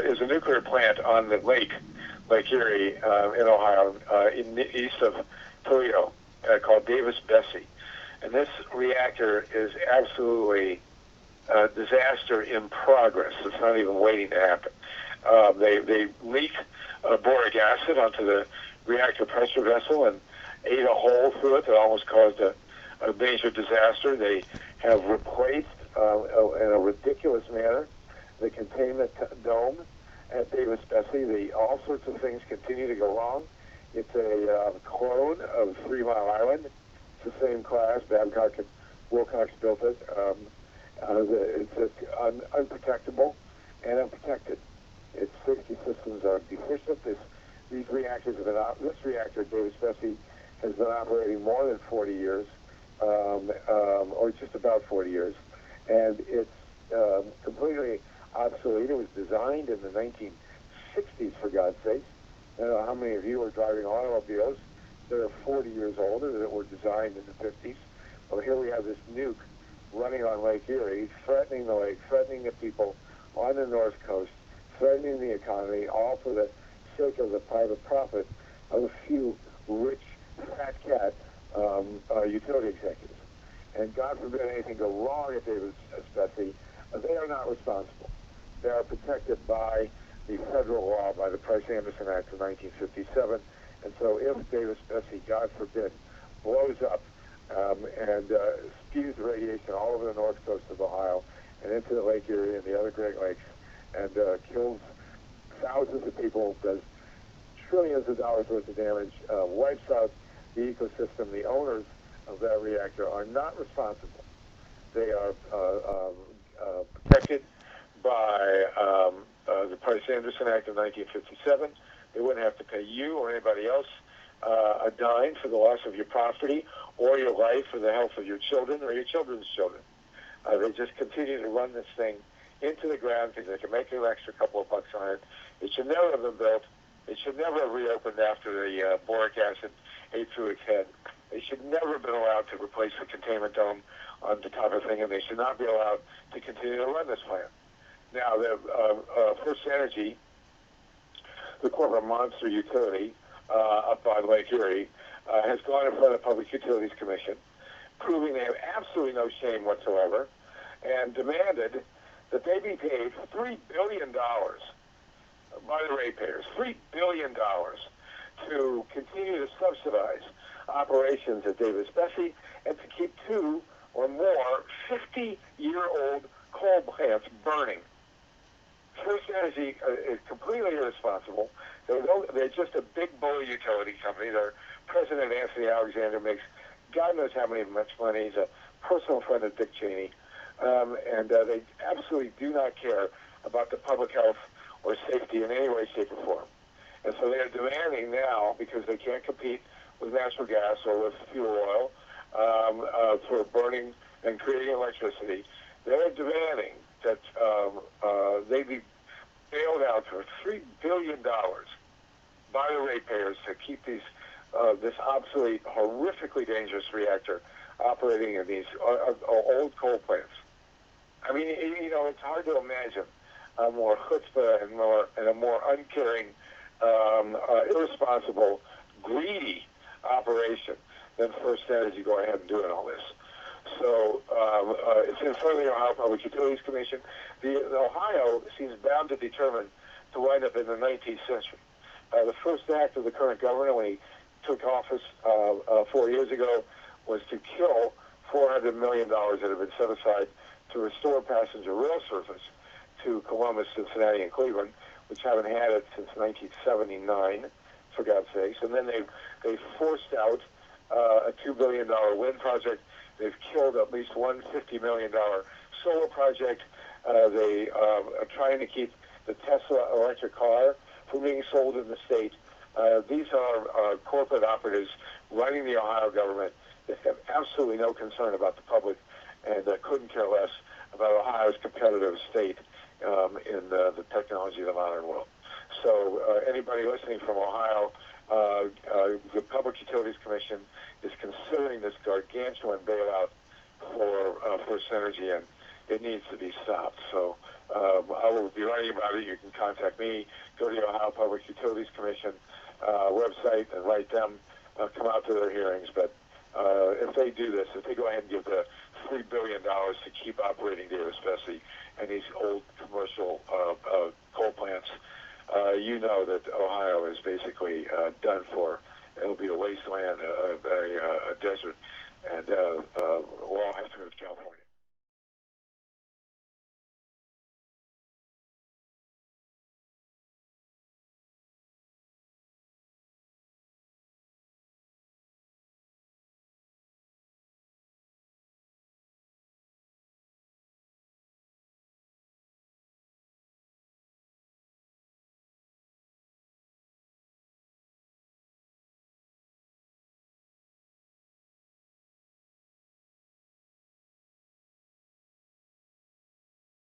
Is a nuclear plant on the Lake Erie, in Ohio, east of Toledo, called Davis-Besse. And this reactor is absolutely a disaster in progress. It's not even waiting to happen. They leak boric acid onto the reactor pressure vessel and ate a hole through it that almost caused a major disaster. They have replaced, in a ridiculous manner, the containment dome at Davis-Besse. All sorts of things continue to go wrong. It's a clone of 3 Mile Island. It's the same class. Babcock and Wilcox built it. It's unprotectable and unprotected. Its safety systems are deficient. These reactors have been this reactor at Davis-Besse has been operating more than 40 years, or just about 40 years, and it's completely obsolete. It was designed in the 1960s, for God's sake. I don't know how many of you are driving automobiles that are 40 years old or that were designed in the 50s. Well, here we have this nuke running on Lake Erie, threatening the lake, threatening the people on the North Coast, threatening the economy, all for the sake of the private profit of a few rich, fat cat utility executives. And God forbid anything go wrong at Davis-Besse, they are not responsible. They are protected by the federal law, by the Price-Anderson Act of 1957. And so if Davis-Besse, God forbid, blows up and spews radiation all over the north coast of Ohio and into the Lake Erie and the other Great Lakes and kills thousands of people, does trillions of dollars worth of damage, wipes out the ecosystem, the owners of that reactor are not responsible. They are protected by the Price-Anderson Act of 1957. They wouldn't have to pay you or anybody else a dime for the loss of your property or your life or the health of your children or your children's children. They just continue to run this thing into the ground because they can make an extra couple of bucks on it. It should never have been built. It should never have reopened after the boric acid ate through its head. They should never have been allowed to replace the containment dome on the top of the thing, and they should not be allowed to continue to run this plant. Now, the First Energy, the corporate monster utility up on Lake Erie, has gone in front of the Public Utilities Commission, proving they have absolutely no shame whatsoever, and demanded that they be paid $3 billion by the ratepayers, $3 billion to continue to subsidize operations at Davis-Besse and to keep 2 or more 50-year-old coal plants burning. First Energy is completely irresponsible. They're just a big bully utility company. Their president, Anthony Alexander, makes God knows how much money. He's a personal friend of Dick Cheney. And they absolutely do not care about the public health or safety in any way, shape, or form. And so they are demanding now, because they can't compete with natural gas or with fuel oil for burning and creating electricity, they're demanding that they be bailed out for $3 billion by the ratepayers to keep this obsolete, horrifically dangerous reactor operating in these old coal plants. I mean, it's hard to imagine a more chutzpah and a more uncaring, irresponsible, greedy operation than First Energy going ahead and doing all this. So it's in front of the Ohio Public Utilities Commission. The Ohio seems bound to determine to wind up in the 19th century. The first act of the current governor when he took office 4 years ago was to kill $400 million that had been set aside to restore passenger rail service to Columbus, Cincinnati, and Cleveland, which haven't had it since 1979, for God's sakes. And then they forced out a $2 billion wind project. They've killed at least one $50 million solar project. They are trying to keep the Tesla electric car from being sold in the state. These are corporate operatives running the Ohio government that have absolutely no concern about the public and couldn't care less about Ohio's competitive state in the technology of the modern world. So anybody listening from Ohio, the Public Utilities Commission is considering this gargantuan bailout for First Energy, and it needs to be stopped. So I will be writing about it. You can contact me. Go to the Ohio Public Utilities Commission website and write them. Come out to their hearings. But if they do this, if they go ahead and give the $3 billion to keep operating Davis Bessie and these old commercial coal plants, you know that Ohio is basically done for. It'll be a wasteland, a desert, and we'll all have to move to California.